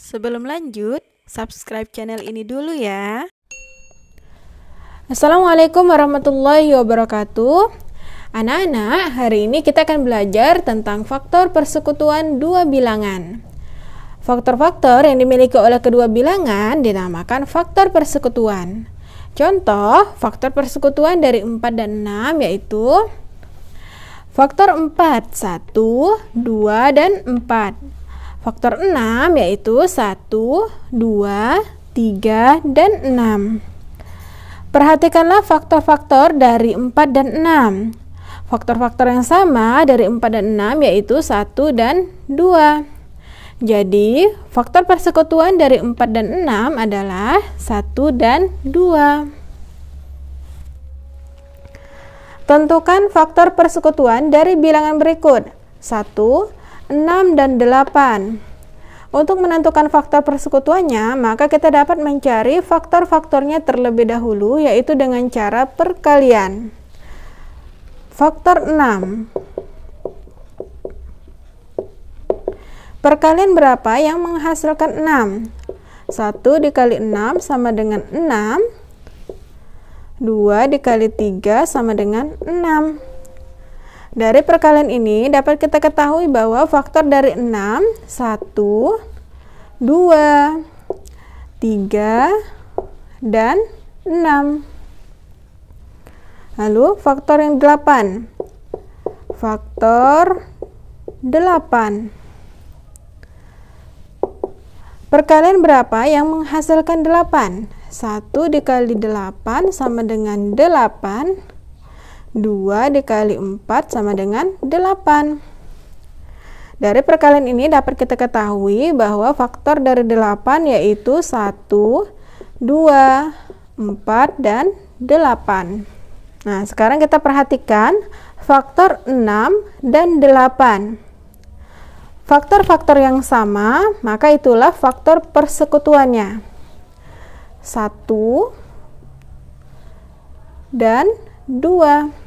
Sebelum lanjut, subscribe channel ini dulu ya. Assalamualaikum warahmatullahi wabarakatuh. Anak-anak, hari ini kita akan belajar tentang faktor persekutuan dua bilangan. Faktor-faktor yang dimiliki oleh kedua bilangan dinamakan faktor persekutuan. Contoh, faktor persekutuan dari 4 dan 6 yaitu faktor 4, 1, 2, dan 4. Faktor 6 yaitu 1, 2, 3, dan 6. Perhatikanlah faktor-faktor dari 4 dan 6. Faktor-faktor yang sama dari 4 dan 6 yaitu 1 dan 2. Jadi, faktor persekutuan dari 4 dan 6 adalah 1 dan 2. Tentukan faktor persekutuan dari bilangan berikut. 1, 6, dan 8. Untuk menentukan faktor persekutuannya, maka kita dapat mencari faktor-faktornya terlebih dahulu, yaitu dengan cara perkalian. Faktor 6. Perkalian berapa yang menghasilkan 6? 1 dikali 6 sama dengan 6. 2 dikali 3 sama dengan 6. Dari perkalian ini dapat kita ketahui bahwa faktor dari 6, 1, 2, 3, dan 6. Lalu faktor yang 8. Faktor 8. Perkalian berapa yang menghasilkan 8? 1 dikali 8 sama dengan 8. 2 dikali 4 sama dengan 8. Dari perkalian ini dapat kita ketahui bahwa faktor dari 8 yaitu 1, 2, 4, dan 8. Nah, sekarang kita perhatikan faktor 6 dan 8. Faktor-faktor yang sama, maka itulah faktor persekutuannya. 1 dan 2.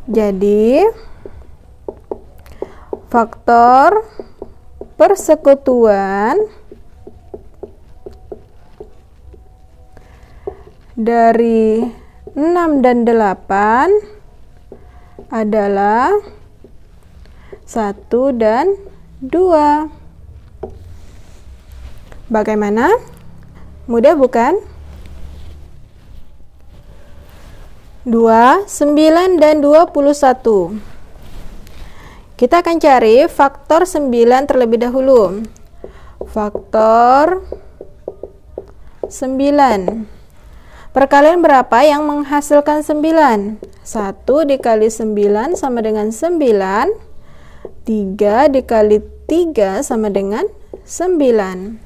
Jadi, faktor persekutuan dari 6 dan 8 adalah 1 dan 2. Bagaimana? Mudah bukan? 2, 9, dan 21. Kita akan cari faktor 9 terlebih dahulu. Faktor 9. Perkalian berapa yang menghasilkan 9? 1 dikali 9 sama dengan 9. 3 dikali 3 sama dengan 9.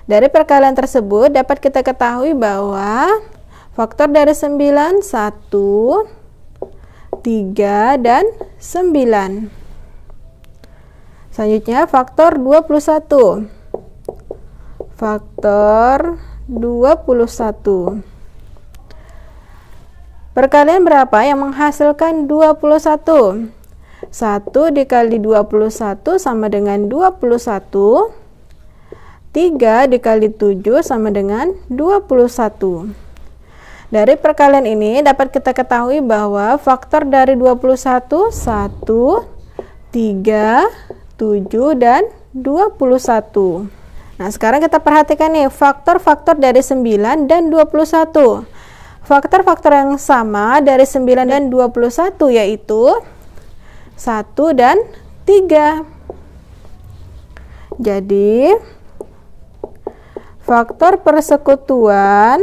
Dari perkalian tersebut dapat kita ketahui bahwa faktor dari 9, 1, 3, dan 9. Selanjutnya faktor 21. Faktor 21. Perkalian berapa yang menghasilkan 21? 1 dikali 21 sama dengan 21. 3 dikali 7 sama dengan 21. Dari perkalian ini dapat kita ketahui bahwa faktor dari 21, 1, 3, 7, dan 21. Nah, sekarang kita perhatikan nih faktor-faktor dari 9 dan 21. Faktor-faktor yang sama dari 9 dan 21 yaitu 1 dan 3. Jadi, faktor persekutuan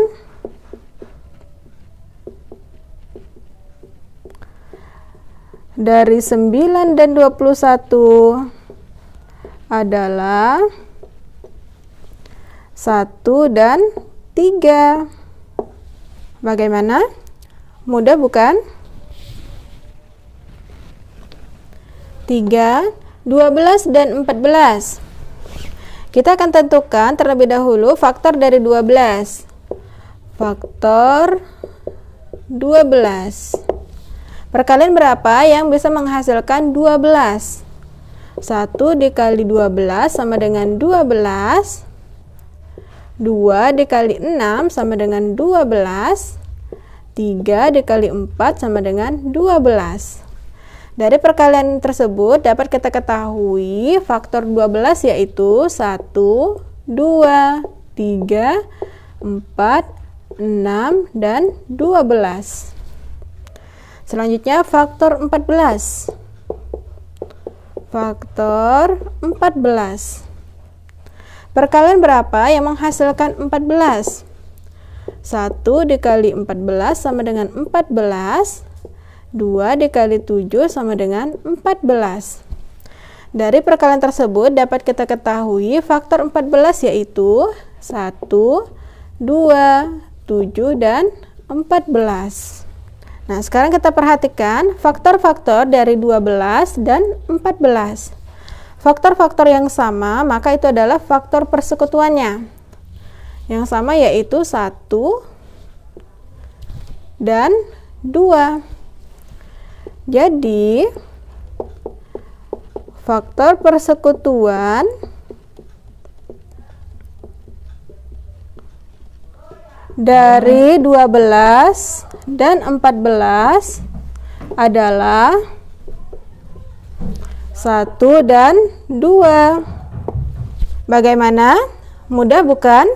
dari 9 dan 21 adalah 1 dan 3. Bagaimana? Mudah bukan? 3, 12, dan 14. Kita akan tentukan terlebih dahulu faktor dari 12. Faktor 12. Perkalian berapa yang bisa menghasilkan 12? 1 dikali 12 sama dengan 12. 2 dikali 6 sama dengan 12. 3 dikali 4 sama dengan 12. Dari perkalian tersebut dapat kita ketahui faktor 12 yaitu 1, 2, 3, 4, 6, dan 12. Selanjutnya faktor 14. Faktor 14. Perkalian berapa yang menghasilkan 14? 1 dikali 14 sama dengan 14. 2 dikali 7 sama dengan 14. Dari perkalian tersebut dapat kita ketahui faktor 14 yaitu 1, 2, 7, dan 14. Nah, sekarang kita perhatikan faktor-faktor dari 12 dan 14. Faktor-faktor yang sama, maka itu adalah faktor persekutuannya. Yang sama yaitu 1 dan 2. Jadi, faktor persekutuan dari 12 dan 14 adalah 1 dan 2. Bagaimana? Mudah bukan?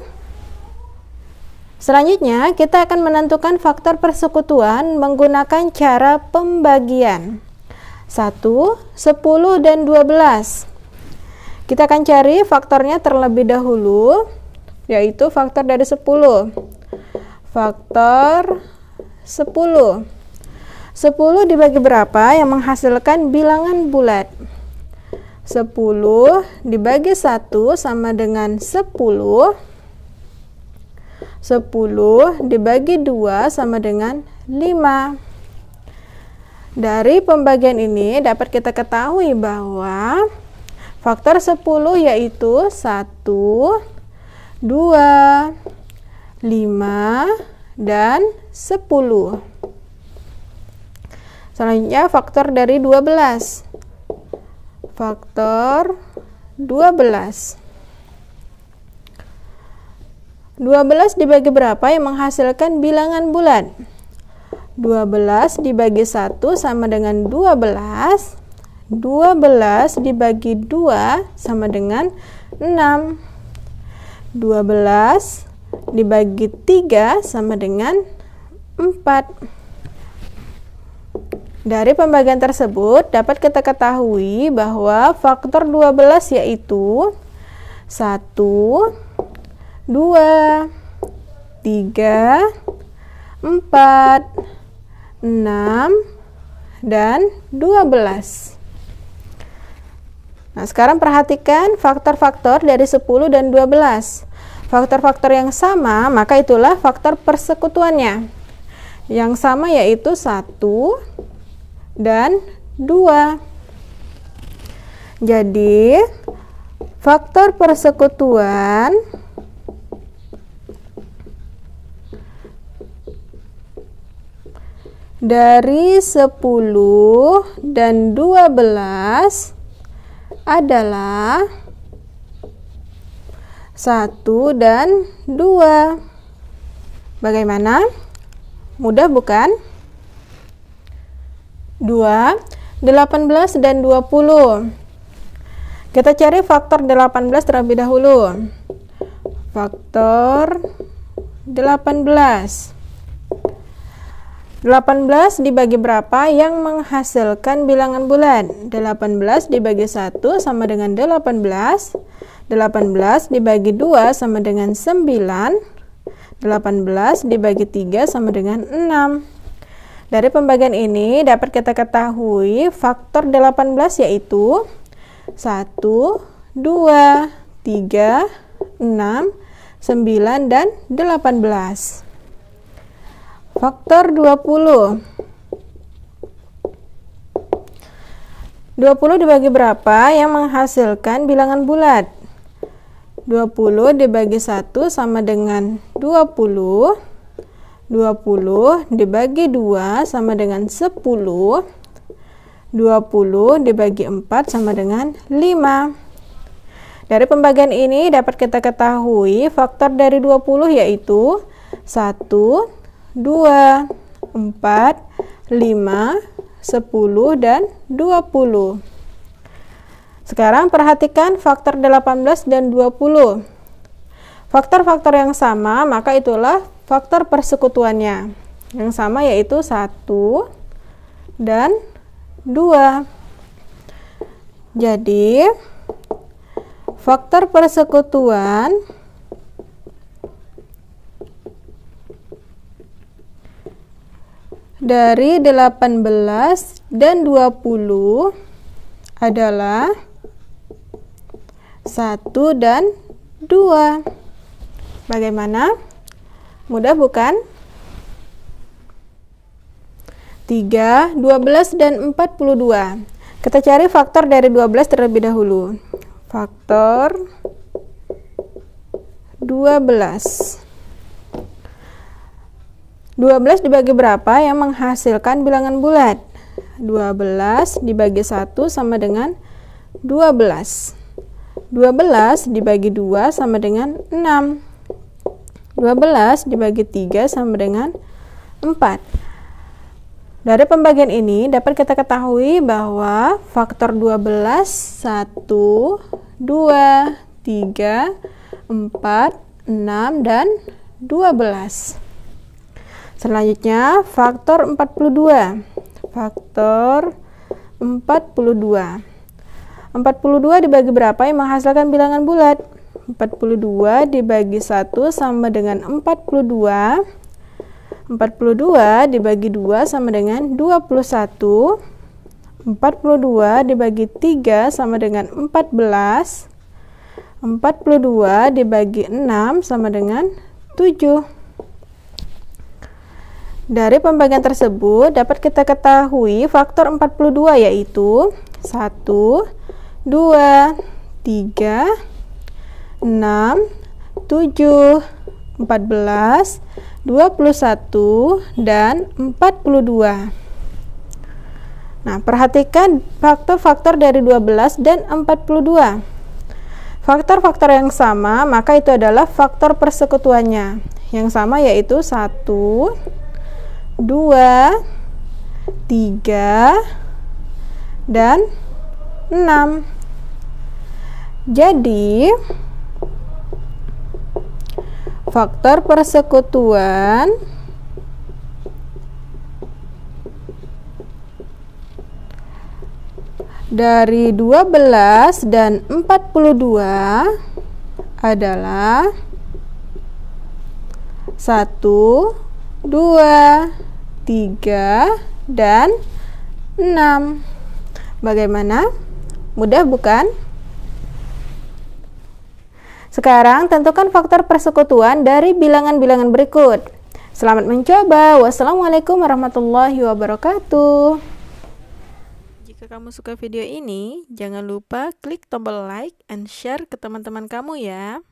Selanjutnya, kita akan menentukan faktor persekutuan menggunakan cara pembagian. 1, 10, dan 12. Kita akan cari faktornya terlebih dahulu, yaitu faktor dari 10. Faktor 10. 10 dibagi berapa yang menghasilkan bilangan bulat? 10 dibagi 1 sama dengan 10. 10 dibagi 2 sama dengan 5. Dari pembagian ini dapat kita ketahui bahwa faktor 10 yaitu 1, 2, 5, dan 10. Selanjutnya faktor dari 12. Faktor 12. 12 dibagi berapa yang menghasilkan bilangan bulat? 12 dibagi 1 sama dengan 12. 12 dibagi 2 sama dengan 6. 12 dibagi 3 sama dengan 4. Dari pembagian tersebut dapat kita ketahui bahwa faktor 12 yaitu 1, 2, 3, 4, 6, dan 12. Nah, sekarang perhatikan faktor-faktor dari 10 dan 12. Faktor-faktor yang sama, maka itulah faktor persekutuannya. Yang sama yaitu 1 dan 2. Jadi, faktor persekutuan dari 10 dan 12 adalah 1 dan 2. Bagaimana? Mudah bukan? 2, 18 dan 20. Kita cari faktor 18 terlebih dahulu. Faktor 18. 18 dibagi berapa yang menghasilkan bilangan bulat? 18 dibagi 1 sama dengan 18. 18 dibagi 2 sama dengan 9. 18 dibagi 3 sama dengan 6. Dari pembagian ini dapat kita ketahui faktor 18 yaitu 1, 2, 3, 6, 9, dan 18. Faktor 20. 20 dibagi berapa yang menghasilkan bilangan bulat? 20 dibagi 1 sama dengan 20. 20 dibagi 2 sama dengan 10. 20 dibagi 4 sama dengan 5. Dari pembagian ini dapat kita ketahui faktor dari 20 yaitu 1, 2, 4, 5, 10, dan 20. Sekarang perhatikan faktor 18 dan 20. Faktor-faktor yang sama, maka itulah faktor persekutuannya. Yang sama yaitu 1 dan 2. Jadi, faktor persekutuan dari 18 dan 20 adalah 1 dan 2. Bagaimana? Mudah bukan? 3, 12, dan 42. Kita cari faktor dari 12 terlebih dahulu. Faktor 12. 12 dibagi berapa yang menghasilkan bilangan bulat? 12 dibagi 1 sama dengan 12. 12 dibagi 2 sama dengan 6. 12 dibagi 3 sama dengan 4. Dari pembagian ini dapat kita ketahui bahwa faktor 12 1, 2, 3, 4, 6, dan 12. Selanjutnya faktor 42. Faktor 42. 42 dibagi berapa yang menghasilkan bilangan bulat? 42 dibagi 1 sama dengan 42. 42 dibagi 2 sama dengan 21. 42 dibagi 3 sama dengan 14. 42 dibagi 6 sama dengan 7. Dari pembagian tersebut dapat kita ketahui faktor 42 yaitu 1, 2, 3, 6, 7, 14, 21, dan 42. Nah, perhatikan faktor-faktor dari 12 dan 42. Faktor-faktor yang sama, maka itu adalah faktor persekutuannya. Yang sama yaitu 1, 2, 3, dan 6. Jadi, faktor persekutuan dari 12 dan 42 adalah 1, 2, 3, dan 6. Bagaimana? Mudah bukan? Sekarang tentukan faktor persekutuan dari bilangan-bilangan berikut. Selamat mencoba. Wassalamualaikum warahmatullahi wabarakatuh. Jika kamu suka video ini, jangan lupa klik tombol like and share ke teman-teman kamu ya.